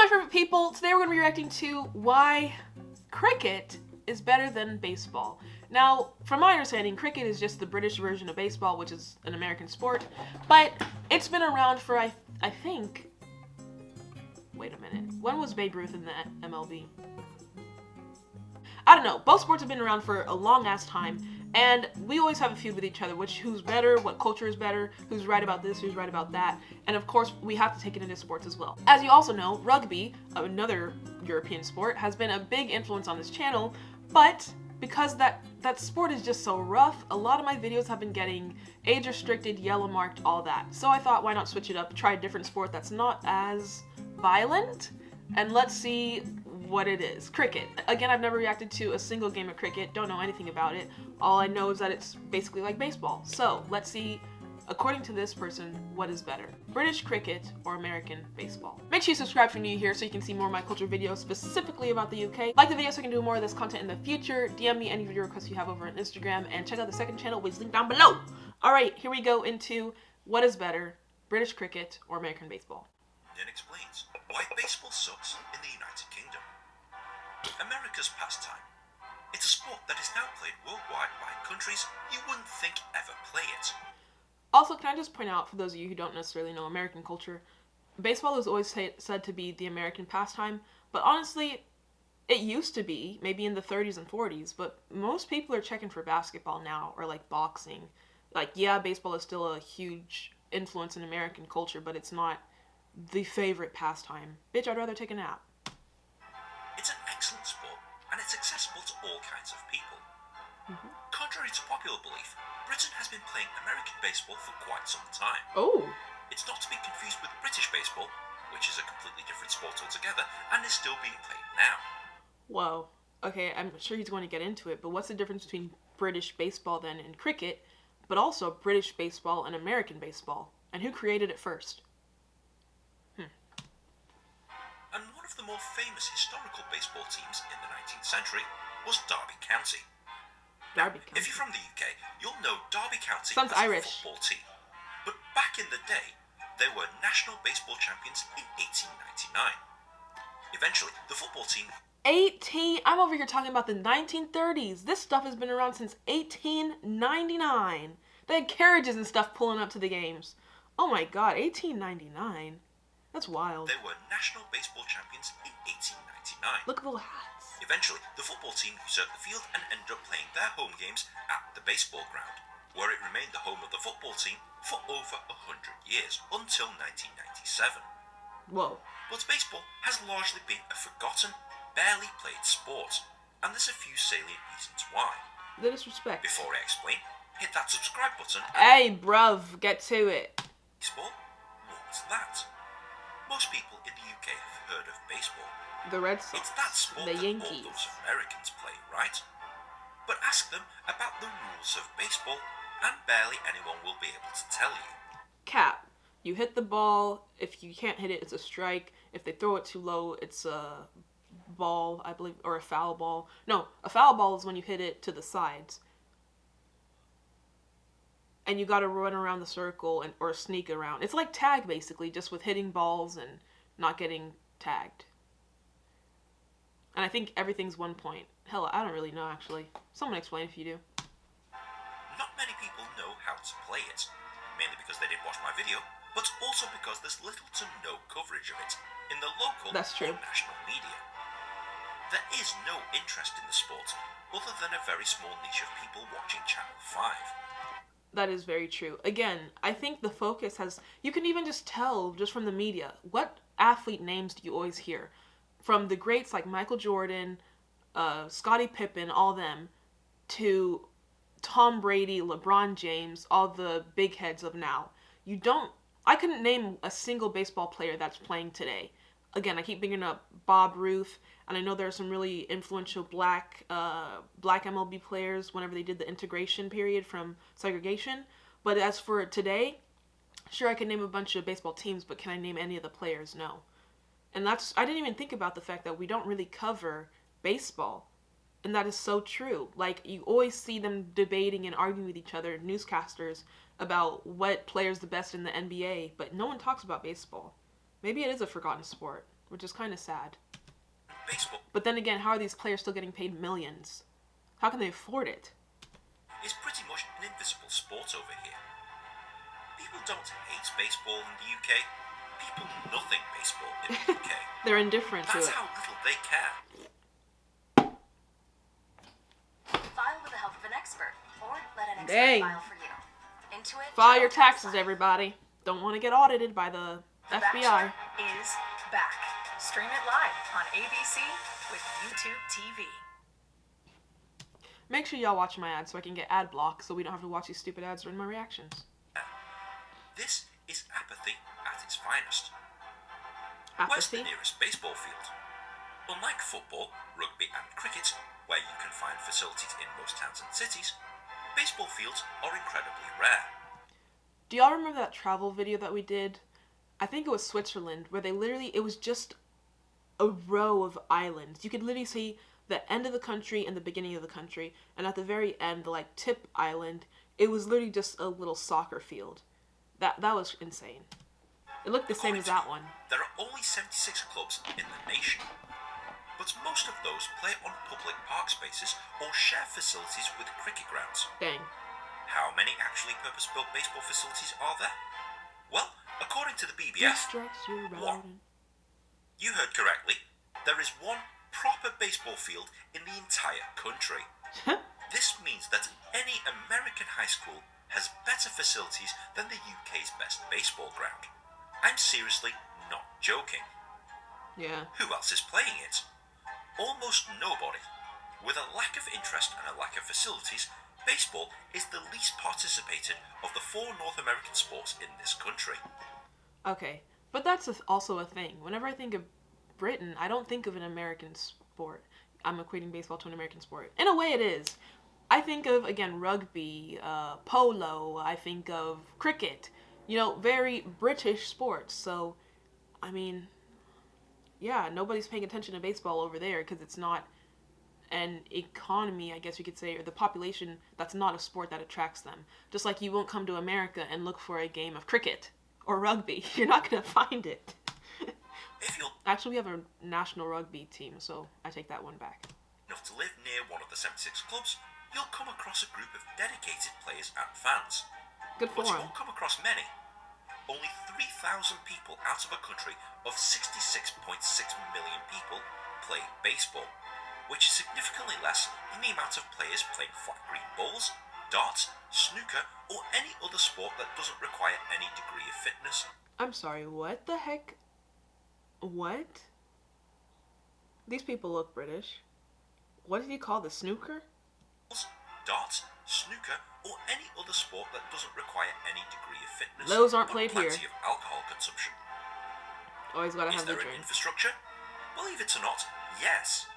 my favorite people. Today we're going to be reacting to why cricket is better than baseball. Now, from my understanding, cricket is just the British version of baseball, which is an American sport, but it's been around for, I think, wait a minute, when was Babe Ruth in the MLB? I don't know, both sports have been around for a long-ass time, and we always have a feud with each other, who's better, what culture is better, who's right about this, who's right about that, and of course, we have to take it into sports as well. As you also know, rugby, another European sport, has been a big influence on this channel, but because that sport is just so rough, a lot of my videos have been getting age-restricted, yellow-marked, all that. So I thought, why not switch it up, try a different sport that's not as violent, and let's see what it is. Cricket. Again, I've never reacted to a single game of cricket, don't know anything about it. All I know is that it's basically like baseball. So let's see, according to this person, what is better? British cricket or American baseball? Make sure you subscribe if you're new here so you can see more of my culture videos specifically about the UK. Like the video so I can do more of this content in the future. DM me any video requests you have over on Instagram and check out the second channel which is linked down below. Alright, here we go into what is better, British cricket or American baseball. Then explains why baseball sucks in the United Kingdom. America's pastime. It's a sport that is now played worldwide by countries you wouldn't think ever play it. Also, can I just point out, for those of you who don't necessarily know American culture, baseball is always said to be the American pastime, but honestly, it used to be, maybe in the 30s and 40s, but most people are checking for basketball now, or like boxing. Like, yeah, baseball is still a huge influence in American culture, but it's not the favorite pastime. Bitch, I'd rather take a nap. It's an excellent sport, and it's accessible to all kinds of people. Contrary to popular belief, Britain has been playing American baseball for quite some time. Oh. It's not to be confused with British baseball, which is a completely different sport altogether, and is still being played now. Whoa. Okay, I'm sure he's going to get into it, but what's the difference between British baseball then and cricket, but also British baseball and American baseball? And who created it first? And one of the more famous historical baseball teams in the 19th century was Derby County. Derby County. If you're from the UK, you'll know Derby County Sounds as Irish. a football team. But back in the day, they were national baseball champions in 1899. Eventually, the football team... I'm over here talking about the 1930s. This stuff has been around since 1899. They had carriages and stuff pulling up to the games. Oh my god, 1899. That's wild. They were national baseball champions in 1899. Look at the little hats. Eventually, the football team usurped the field and ended up playing their home games at the baseball ground, where it remained the home of the football team for over 100 years, until 1997. Whoa. But baseball has largely been a forgotten, barely played sport, and there's a few salient reasons why. The disrespect. Before I explain, hit that subscribe button. Hey, bruv, get to it. Baseball? What's that? Most people in the UK have heard of baseball. The Red Sox. It's that sport the that Yankees. all those Americans play, right? But ask them about the rules of baseball, and barely anyone will be able to tell you. Cap. You hit the ball. If you can't hit it, it's a strike. If they throw it too low, it's a ball, I believe, or a foul ball. No, a foul ball is when you hit it to the sides. And you gotta run around the circle or sneak around. It's like tag, basically, just with hitting balls and not getting tagged. And I think everything's 1 point. Hell, I don't really know, actually. Someone explain if you do. Not many people know how to play it, mainly because they didn't watch my video, but also because there's little to no coverage of it in the local That's true. or national media. There is no interest in the sport, other than a very small niche of people watching Channel 5. That is very true. Again, I think the focus has... You can even just tell, just from the media, what athlete names do you always hear? From the greats like Michael Jordan, Scottie Pippen, all them, to Tom Brady, LeBron James, all the big heads of now. I couldn't name a single baseball player that's playing today. Again, I keep bringing up Bob Ruth, and I know there are some really influential black MLB players whenever they did the integration period from segregation. But as for today, sure, I can name a bunch of baseball teams, but can I name any of the players? No. And I didn't even think about the fact that we don't really cover baseball. And that is so true. Like, you always see them debating and arguing with each other, newscasters, about what player's the best in the NBA, but no one talks about baseball. Maybe it is a forgotten sport. which is kind of sad. Baseball But then again, how are these players still getting paid millions? How can they afford it? is pretty much an invisible sport over here. People don't hate baseball in the UK. People nothing baseball in the UK. They're indifferent to That's it. how little they care. File with the help of an expert, or let an expert Dang. file for you. Intuit. File your Travel Tax taxes, File. everybody. Don't want to get audited by the The FBI. Bachelor is back. Stream it live on ABC with YouTube TV. Make sure y'all watch my ads so I can get ad block so we don't have to watch these stupid ads during my reactions. This is apathy at its finest. Where's the Apathy? nearest baseball field? Unlike football, rugby and cricket, where you can find facilities in most towns and cities, baseball fields are incredibly rare. Do y'all remember that travel video that we did? I think it was Switzerland, where it was just a row of islands. You could literally see the end of the country and the beginning of the country, and at the very end, the tip island, it was literally just a little soccer field. That was insane. It looked the same as that one. There are only 76 clubs in the nation, but most of those play on public park spaces or share facilities with cricket grounds. Dang. How many actually purpose-built baseball facilities are there? Well, according to the BBF, Distracts you one. You heard correctly. There is one proper baseball field in the entire country. This means that any American high school has better facilities than the UK's best baseball ground. I'm seriously not joking. Yeah. Who else is playing it? Almost nobody. With a lack of interest and a lack of facilities, baseball is the least participated of the 4 North American sports in this country. Okay. But that's also a thing. Whenever I think of Britain, I don't think of an American sport. I'm equating baseball to an American sport. In a way, it is. I think of, again, rugby, polo, I think of cricket. Very British sports. So, I mean, yeah, nobody's paying attention to baseball over there because it's not an economy, I guess you could say, or the population, that's not a sport that attracts them. Just like you won't come to America and look for a game of cricket or rugby. You're not going to find it. Actually, we have a national rugby team, so I take that one back. Enough to live near one of the 76 clubs, you'll come across a group of dedicated players and fans. Good for But you them. won't come across many. Only 3,000 people out of a country of 66.6 million people play baseball, which is significantly less than the amount of players playing flat green balls, darts, snooker, or any other sport that doesn't require any degree of fitness. I'm sorry, what the heck? What? These people look British. What did you call the snooker? Darts, snooker, or any other sport that doesn't require any degree of fitness. Those aren't but played here. plenty of alcohol consumption. Always gotta Is have the there an drink. infrastructure? Believe it or not, yes.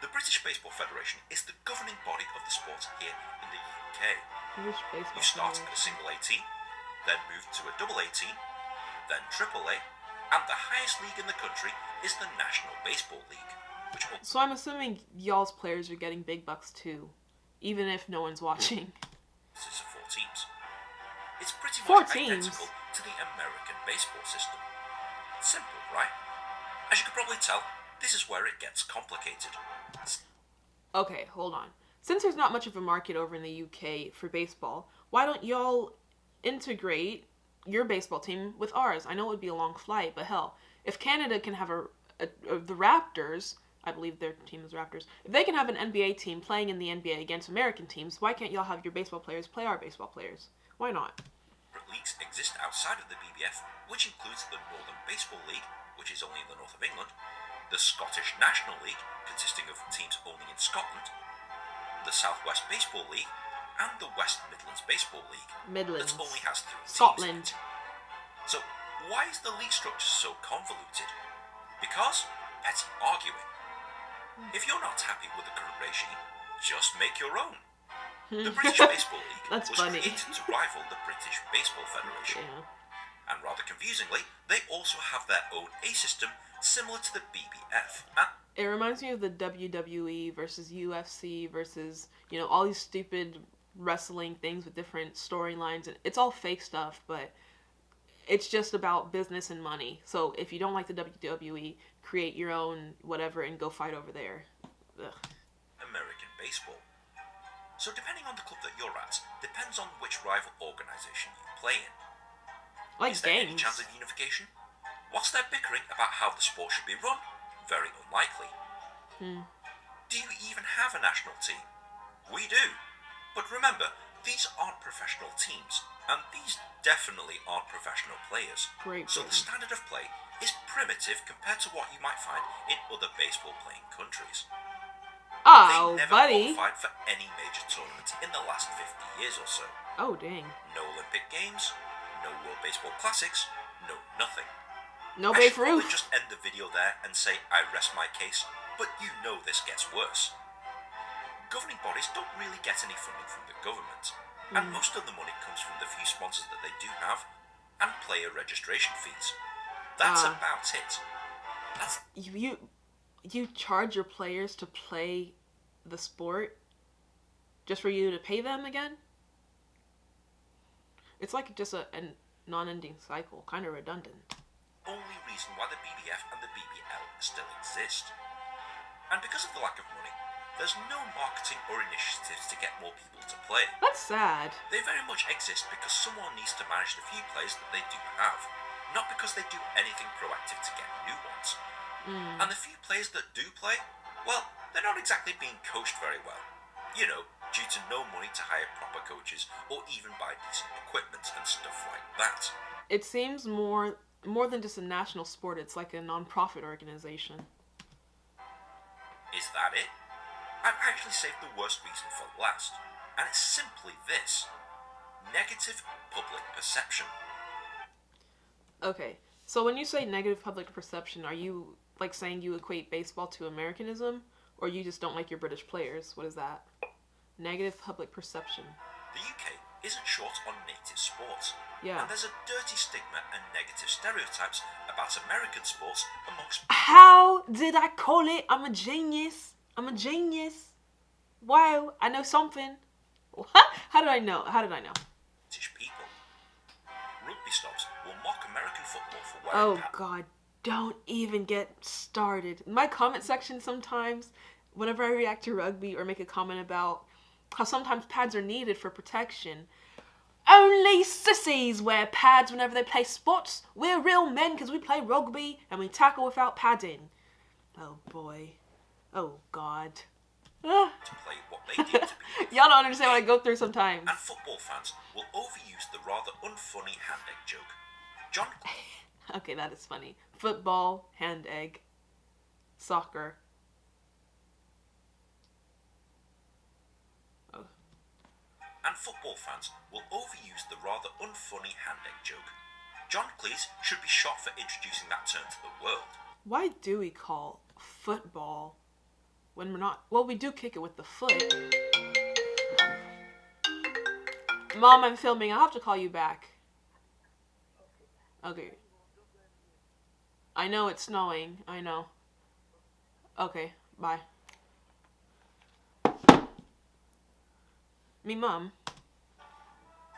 The British Baseball Federation is the governing body of the sport here in the UK. British baseball. You start at a Federation. single A team, then move to a double A team, then triple A, and the highest league in the country is the National Baseball League, which So I'm assuming y'all's players are getting big bucks too, even if no one's watching. consists of 4 teams. It's pretty Four much teams? identical to the American baseball system. Simple, right? As you can probably tell, this is where it gets complicated. Okay, hold on. Since there's not much of a market over in the UK for baseball, why don't y'all integrate your baseball team with ours? I know it would be a long flight, but hell, if Canada can have the Raptors, I believe their team is Raptors, if they can have an NBA team playing in the NBA against American teams, why can't y'all have your baseball players play our baseball players? Why not? Leagues exist outside of the BBF, which includes the Northern Baseball League, which is only in the north of England, the Scottish National League, consisting of teams only in Scotland, the South West Baseball League, and the West Midlands Baseball League, Midlands. that only has 3 teams in Scotland. it. So, why is the league structure so convoluted? Because petty arguing. If you're not happy with the current regime, just make your own. The British Baseball League That's was funny. created to rival the British Baseball Federation. Yeah. And rather confusingly, they also have their own A system similar to the BBF. And It reminds me of the WWE versus UFC versus, all these stupid wrestling things with different storylines. It's all fake stuff, but it's just about business and money. So if you don't like the WWE, create your own whatever and go fight over there. Ugh. American baseball. So depending on the club that you're at, depends on which rival organisation you play in. Like Is there any games. chance of unification? Whilst they're bickering about how the sport should be run, very unlikely. Do you even have a national team? We do. But remember, these aren't professional teams, and these definitely aren't professional players. Great So the Britain. standard of play is primitive compared to what you might find in other baseball-playing countries. Oh, They never buddy. qualified for any major tournament in the last 50 years or so. Oh, dang. No Olympic Games, no World Baseball Classics, no nothing. No I Babe should probably Ruth. just end the video there and say I rest my case, but you know this gets worse. Governing bodies don't really get any funding from the government, and most of the money comes from the few sponsors that they do have, and player registration fees. That's about it. That's You charge your players to play the sport just for you to pay them again? It's like just a non-ending cycle, kind of redundant. only reason why the BBF and the BBL still exist. And because of the lack of money, there's no marketing or initiatives to get more people to play. That's sad. They very much exist because someone needs to manage the few players that they do have, not because they do anything proactive to get new ones. And the few players that do play, well, they're not exactly being coached very well. You know, due to no money to hire proper coaches or even buy decent equipment and stuff like that. It seems more than just a national sport. It's like a non-profit organization. Is that it? I've actually saved the worst reason for last, and it's simply this: negative public perception. Okay, so when you say negative public perception, are you like saying you equate baseball to Americanism, or you just don't like your British players? What is that? Negative public perception. The UK isn't short on native sports, Yeah. and there's a dirty stigma and negative stereotypes about American sports amongst How did I call it? I'm a genius. I'm a genius. Wow, I know something. What? How did I know? British people. Rugby snobs will mock American football for Oh wearing pads. God, don't even get started. My comment section sometimes, whenever I react to rugby or make a comment about how sometimes pads are needed for protection. Only sissies wear pads whenever they play sports. We're real men because we play rugby and we tackle without padding. Oh boy. Oh God. Ah. To play what they deem to be. Y'all don't understand what I go through sometimes. And football fans will overuse the rather unfunny hand egg joke. John Okay, that is funny. Football, hand egg, soccer. and football fans will overuse the rather unfunny hand egg joke. John Cleese should be shot for introducing that term to the world. Why do we call football when we're not... Well, we do kick it with the foot. Mom, I'm filming. I'll have to call you back. Okay. I know it's snowing. I know. Okay, bye. Me mum.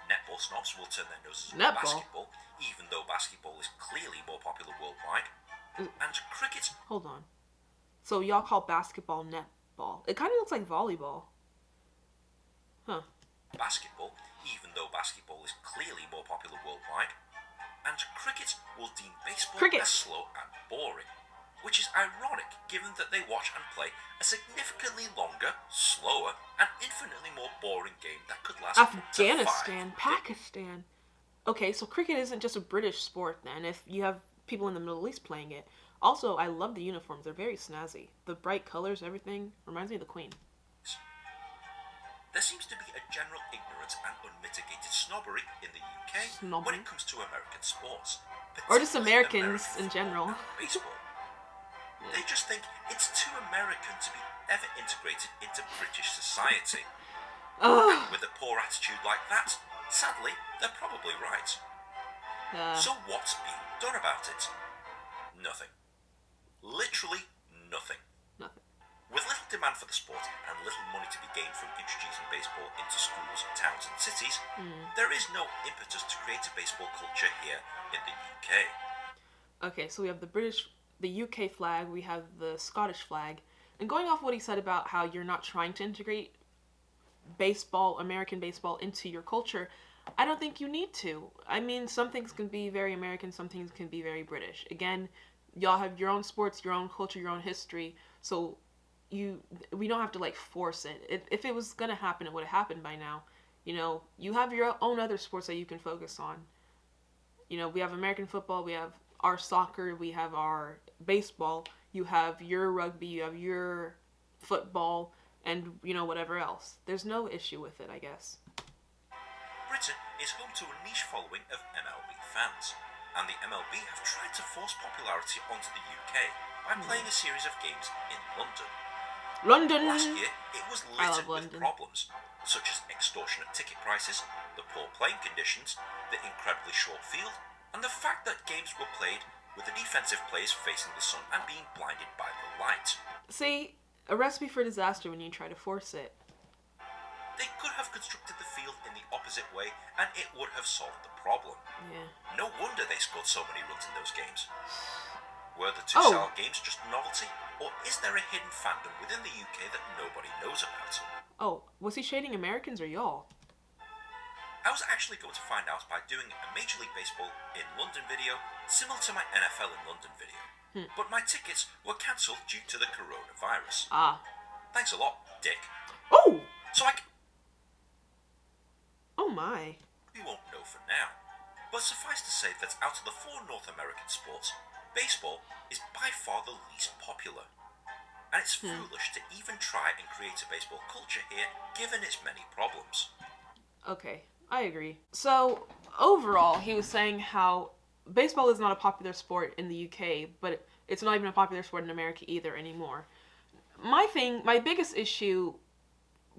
Netball snobs will turn their noses at Netball? basketball, even though basketball is clearly more popular worldwide. And cricket. Hold on. So y'all call basketball netball. It kind of looks like volleyball. Huh. Basketball, even though basketball is clearly more popular worldwide. And cricket will deem baseball Cricket. as slow and boring. Which is ironic, given that they watch and play a significantly longer, slower, and infinitely more boring game that could last up to Afghanistan, 5 Pakistan. Okay, so cricket isn't just a British sport then, if you have people in the Middle East playing it. Also, I love the uniforms. They're very snazzy. The bright colors, everything, reminds me of the Queen. There seems to be a general ignorance and unmitigated snobbery in the UK when Snobbery? it comes to American sports. Or just particularly Americans American in general. football and baseball. They just think it's too American to be ever integrated into British society. Ugh. With a poor attitude like that, sadly, they're probably right. So what's being done about it? Nothing. Literally nothing. Nothing. With little demand for the sport and little money to be gained from introducing baseball into schools, towns mountain cities, there is no impetus to create a baseball culture here in the UK. Okay, so we have the UK flag, we have the Scottish flag, and going off what he said about how you're not trying to integrate baseball, American baseball, into your culture, I don't think you need to. I mean, some things can be very American, some things can be very British. Again, y'all have your own sports, your own culture, your own history, so we don't have to like force it. If it was gonna happen, it would have happened by now. You know, you have your own other sports that you can focus on. You know, we have American football, we have our soccer, we have our baseball, you have your rugby, you have your football, and, you know, whatever else. There's no issue with it, I guess. Britain is home to a niche following of MLB fans, and the MLB have tried to force popularity onto the UK by playing a series of games in London. London! Last year, it was littered with problems, such as extortionate ticket prices, the poor playing conditions, the incredibly short field, and the fact that games were played with the defensive players facing the sun and being blinded by the light. See, a recipe for disaster when you try to force it. They could have constructed the field in the opposite way and it would have solved the problem. Yeah. No wonder they scored so many runs in those games. Were the two-style games just novelty, or is there a hidden fandom within the UK that nobody knows about? Oh, was he shading Americans or y'all? I was actually going to find out by doing a Major League Baseball in London video, similar to my NFL in London video. But my tickets were cancelled due to the coronavirus. Ah. Thanks a lot, Dick. Oh! So Oh my. we won't know for now. But suffice to say that out of the 4 North American sports, baseball is by far the least popular. And it's foolish to even try and create a baseball culture here, given its many problems. Okay, I agree. So, overall, he was saying how baseball is not a popular sport in the UK, but it's not even a popular sport in America either anymore. My biggest issue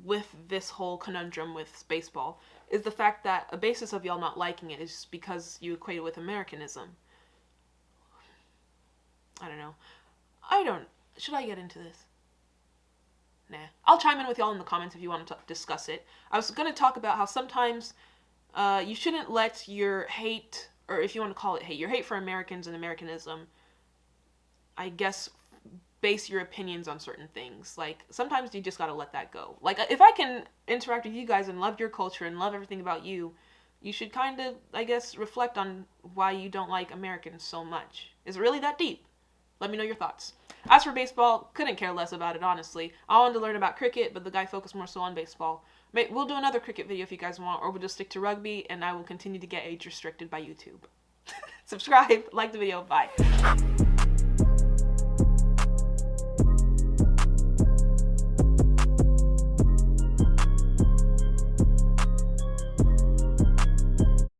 with this whole conundrum with baseball is the fact that a basis of y'all not liking it is just because you equate it with Americanism. I don't know. Should I get into this? Nah. I'll chime in with y'all in the comments if you want to discuss it. I was going to talk about how sometimes you shouldn't let your hate, or if you want to call it hate, your hate for Americans and Americanism, I guess, base your opinions on certain things. Like, sometimes you just gotta let that go. Like, if I can interact with you guys and love your culture and love everything about you, you should kind of, I guess, reflect on why you don't like Americans so much. Is it really that deep? Let me know your thoughts. As for baseball, couldn't care less about it, honestly. I wanted to learn about cricket, but the guy focused more so on baseball. We'll do another cricket video if you guys want, or we'll just stick to rugby, and I will continue to get age restricted by YouTube. Subscribe, like the video, bye.